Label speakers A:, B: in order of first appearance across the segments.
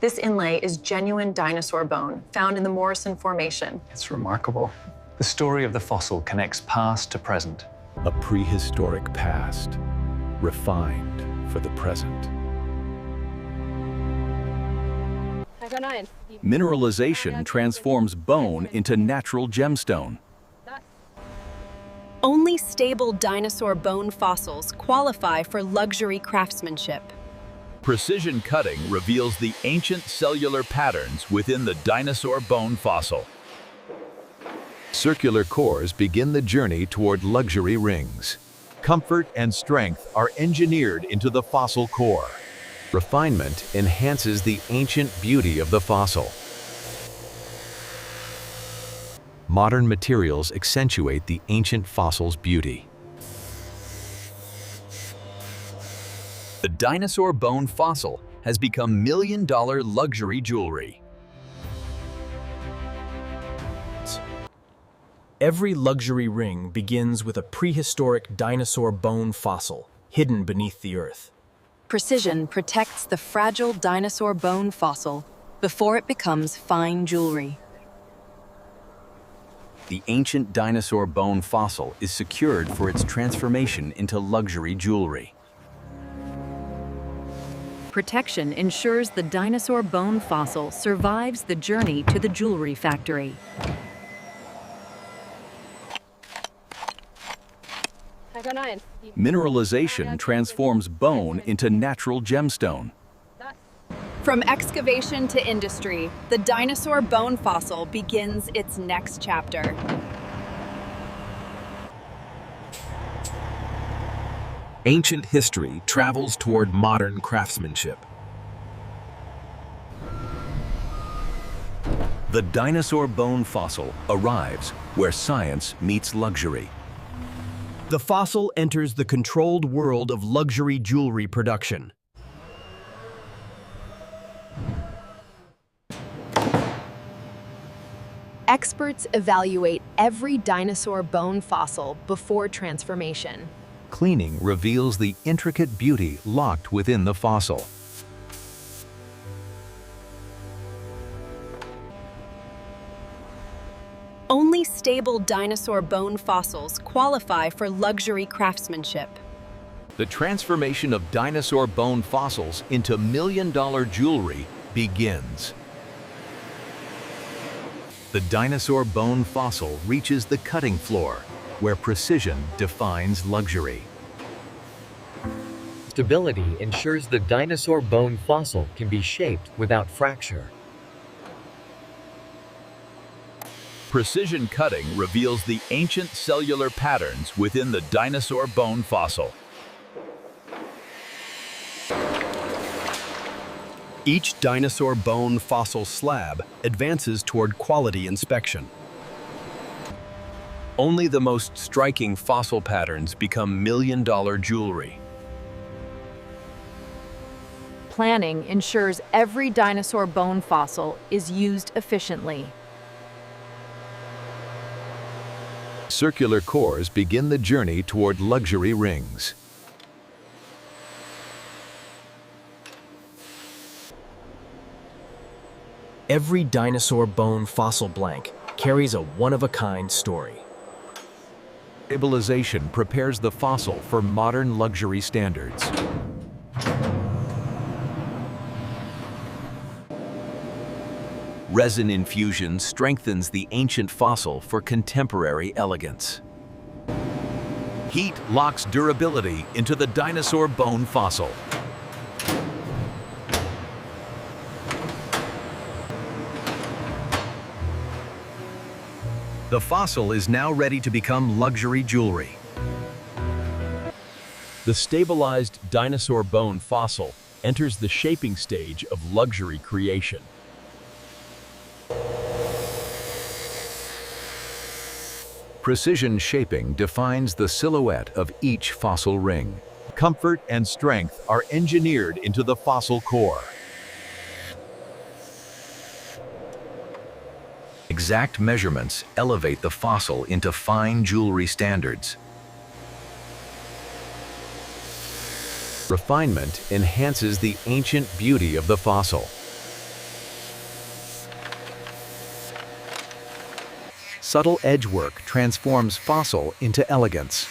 A: This inlay is genuine dinosaur bone found in the Morrison Formation.
B: It's remarkable. The story of the fossil connects past to present.
C: A prehistoric past, refined for the present. Mineralization transforms bone into natural gemstone.
D: Only stable dinosaur bone fossils qualify for luxury craftsmanship.
C: Precision cutting reveals the ancient cellular patterns within the dinosaur bone fossil. Circular cores begin the journey toward luxury rings. Comfort and strength are engineered into the fossil core. Refinement enhances the ancient beauty of the fossil. Modern materials accentuate the ancient fossil's beauty. The dinosaur bone fossil has become million-dollar luxury jewelry.
E: Every luxury ring begins with a prehistoric dinosaur bone fossil hidden beneath the earth.
D: Precision protects the fragile dinosaur bone fossil before it becomes fine jewelry.
C: The ancient dinosaur bone fossil is secured for its transformation into luxury jewelry.
D: Protection ensures the dinosaur bone fossil survives the journey to the jewelry factory.
C: Mineralization transforms bone into natural gemstone.
D: From excavation to industry, the dinosaur bone fossil begins its next chapter.
E: Ancient history travels toward modern craftsmanship.
C: The dinosaur bone fossil arrives where science meets luxury.
E: The fossil enters the controlled world of luxury jewelry production.
F: Experts evaluate every dinosaur bone fossil before transformation.
C: Cleaning reveals the intricate beauty locked within the fossil.
D: Only stable dinosaur bone fossils qualify for luxury craftsmanship.
C: The transformation of dinosaur bone fossils into million-dollar jewelry begins. The dinosaur bone fossil reaches the cutting floor, where precision defines luxury.
G: Stability ensures the dinosaur bone fossil can be shaped without fracture.
C: Precision cutting reveals the ancient cellular patterns within the dinosaur bone fossil.
E: Each dinosaur bone fossil slab advances toward quality inspection. Only the most striking fossil patterns become million-dollar jewelry.
F: Planning ensures every dinosaur bone fossil is used efficiently.
C: Circular cores begin the journey toward luxury rings.
E: Every dinosaur bone fossil blank carries a one-of-a-kind story.
C: Stabilization prepares the fossil for modern luxury standards. Resin infusion strengthens the ancient fossil for contemporary elegance. Heat locks durability into the dinosaur bone fossil. The fossil is now ready to become luxury jewelry.
E: The stabilized dinosaur bone fossil enters the shaping stage of luxury creation.
C: Precision shaping defines the silhouette of each fossil ring. Comfort and strength are engineered into the fossil core. Exact measurements elevate the fossil into fine jewelry standards. Refinement enhances the ancient beauty of the fossil. Subtle edge work transforms fossil into elegance.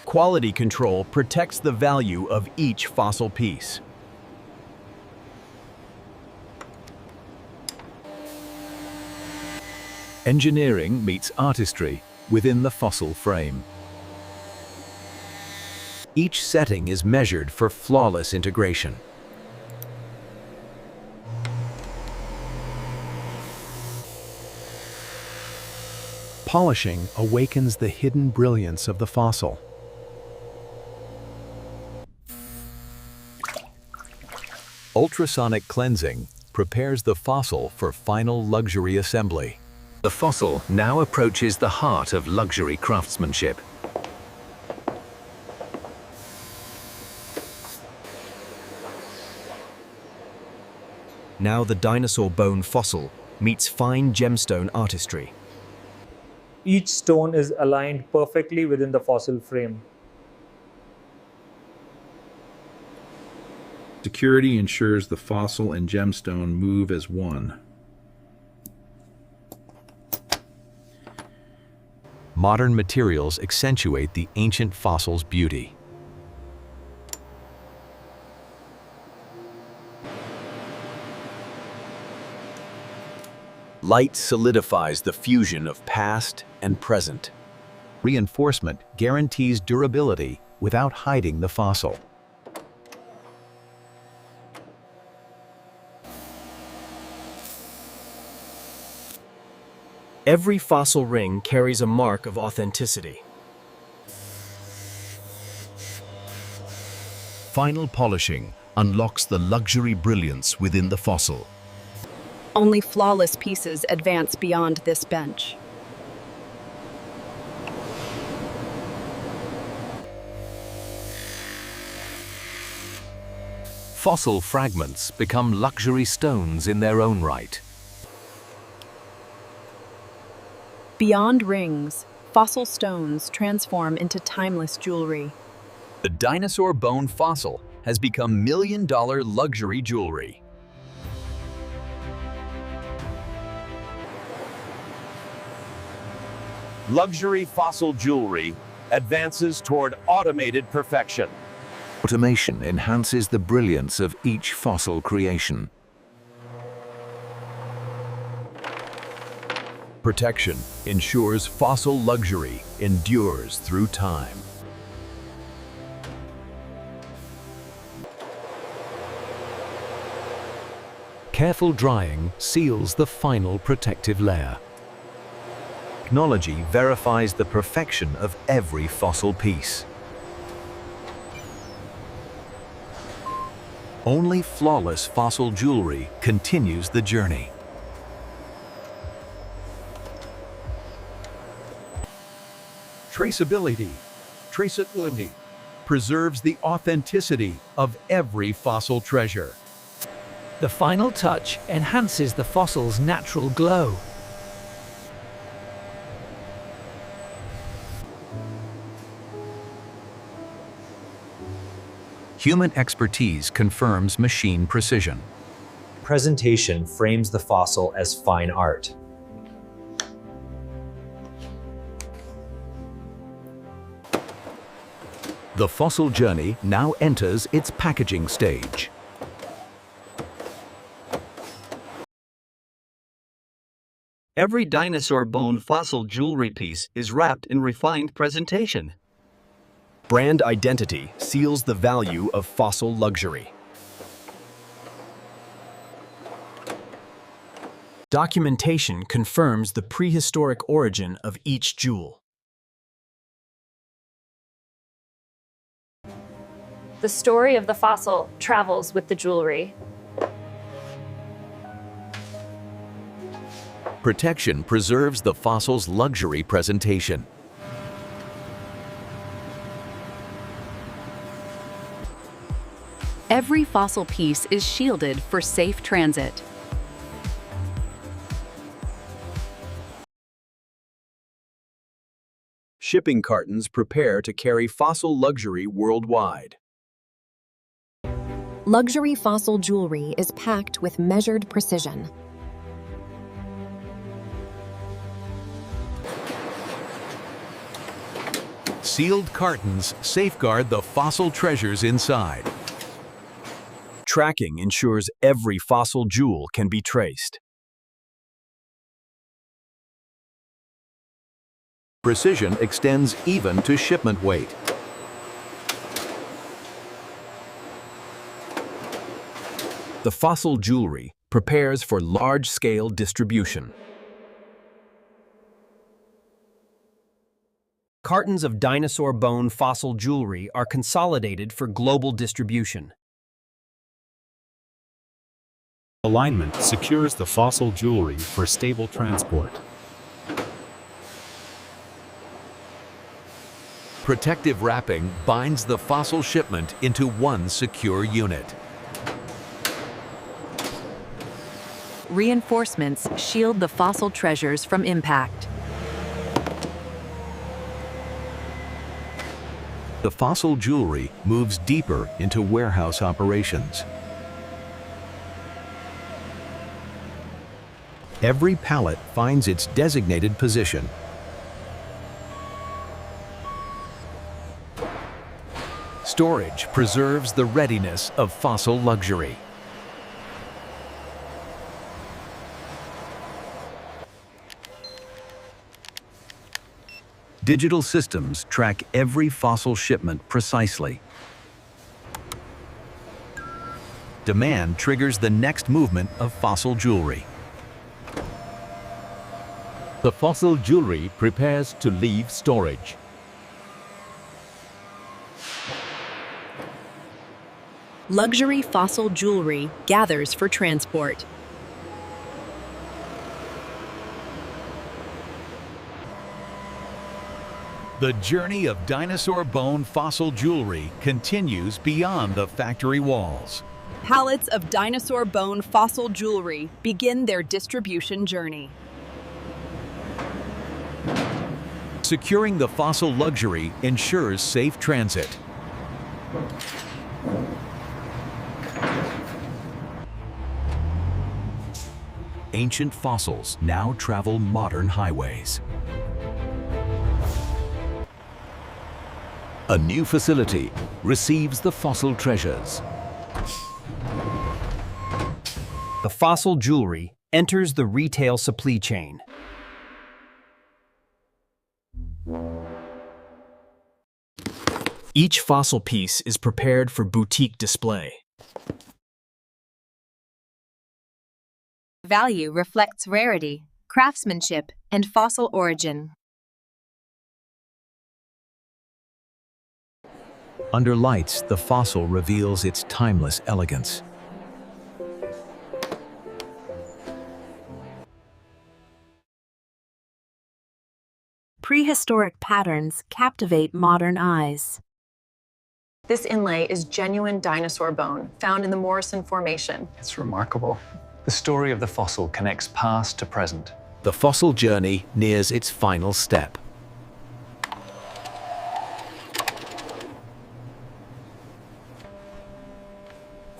E: Quality control protects the value of each fossil piece.
C: Engineering meets artistry within the fossil frame. Each setting is measured for flawless integration. Polishing awakens the hidden brilliance of the fossil. Ultrasonic cleansing prepares the fossil for final luxury assembly. The fossil now approaches the heart of luxury craftsmanship.
E: Now the dinosaur bone fossil meets fine gemstone artistry.
H: Each stone is aligned perfectly within the fossil frame.
I: Security ensures the fossil and gemstone move as one.
C: Modern materials accentuate the ancient fossil's beauty. Light solidifies the fusion of past and present. Reinforcement guarantees durability without hiding the fossil.
E: Every fossil ring carries a mark of authenticity.
C: Final polishing unlocks the luxury brilliance within the fossil.
D: Only flawless pieces advance beyond this bench.
C: Fossil fragments become luxury stones in their own right.
D: Beyond rings, fossil stones transform into timeless jewelry.
C: The dinosaur bone fossil has become million-dollar luxury jewelry. Luxury fossil jewelry advances toward automated perfection. Automation enhances the brilliance of each fossil creation. Protection ensures fossil luxury endures through time. Careful drying seals the final protective layer. Technology verifies the perfection of every fossil piece. Only flawless fossil jewelry continues the journey. Traceability preserves the authenticity of every fossil treasure.
J: The final touch enhances the fossil's natural glow.
C: Human expertise confirms machine precision.
K: Presentation frames the fossil as fine art.
C: The fossil journey now enters its packaging stage.
L: Every dinosaur bone fossil jewelry piece is wrapped in refined presentation.
E: Brand identity seals the value of fossil luxury. Documentation confirms the prehistoric origin of each jewel.
M: The story of the fossil travels with the jewelry.
C: Protection preserves the fossil's luxury presentation.
N: Every fossil piece is shielded for safe transit.
C: Shipping cartons prepare to carry fossil luxury worldwide.
O: Luxury fossil jewelry is packed with measured precision.
C: Sealed cartons safeguard the fossil treasures inside.
E: Tracking ensures every fossil jewel can be traced.
C: Precision extends even to shipment weight.
E: The fossil jewelry prepares for large-scale distribution. Cartons of dinosaur bone fossil jewelry are consolidated for global distribution.
O: Alignment secures the fossil jewelry for stable transport.
C: Protective wrapping binds the fossil shipment into one secure unit.
N: Reinforcements shield the fossil treasures from impact.
C: The fossil jewelry moves deeper into warehouse operations. Every pallet finds its designated position. Storage preserves the readiness of fossil luxury. Digital systems track every fossil shipment precisely. Demand triggers the next movement of fossil jewelry.
P: The fossil jewelry prepares to leave storage.
D: Luxury fossil jewelry gathers for transport.
C: The journey of dinosaur bone fossil jewelry continues beyond the factory walls.
D: Pallets of dinosaur bone fossil jewelry begin their distribution journey.
C: Securing the fossil luxury ensures safe transit. Ancient fossils now travel modern highways. A new facility receives the fossil treasures.
E: The fossil jewelry enters the retail supply chain. Each fossil piece is prepared for boutique display.
Q: Value reflects rarity, craftsmanship, and fossil origin.
C: Under lights, the fossil reveals its timeless elegance.
Q: Prehistoric patterns captivate modern eyes.
A: This inlay is genuine dinosaur bone found in the Morrison Formation.
B: It's remarkable. The story of the fossil connects past to present.
C: The fossil journey nears its final step.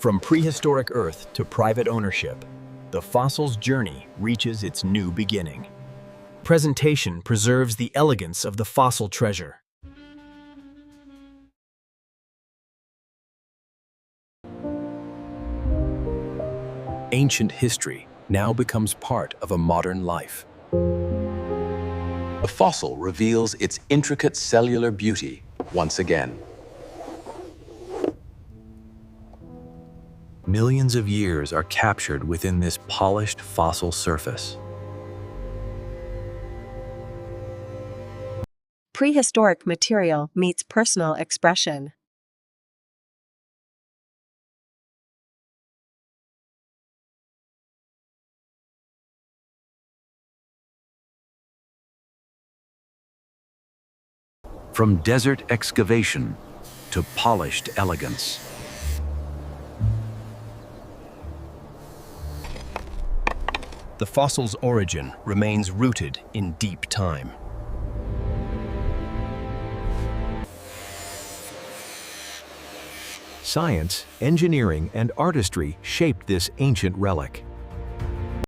E: From prehistoric Earth to private ownership, the fossil's journey reaches its new beginning. Presentation preserves the elegance of the fossil treasure. Ancient history now becomes part of a modern life.
C: The fossil reveals its intricate cellular beauty once again. Millions of years are captured within this polished fossil surface.
Q: Prehistoric material meets personal expression.
C: From desert excavation to polished elegance.
E: The fossil's origin remains rooted in deep time.
C: Science, engineering, and artistry shaped this ancient relic.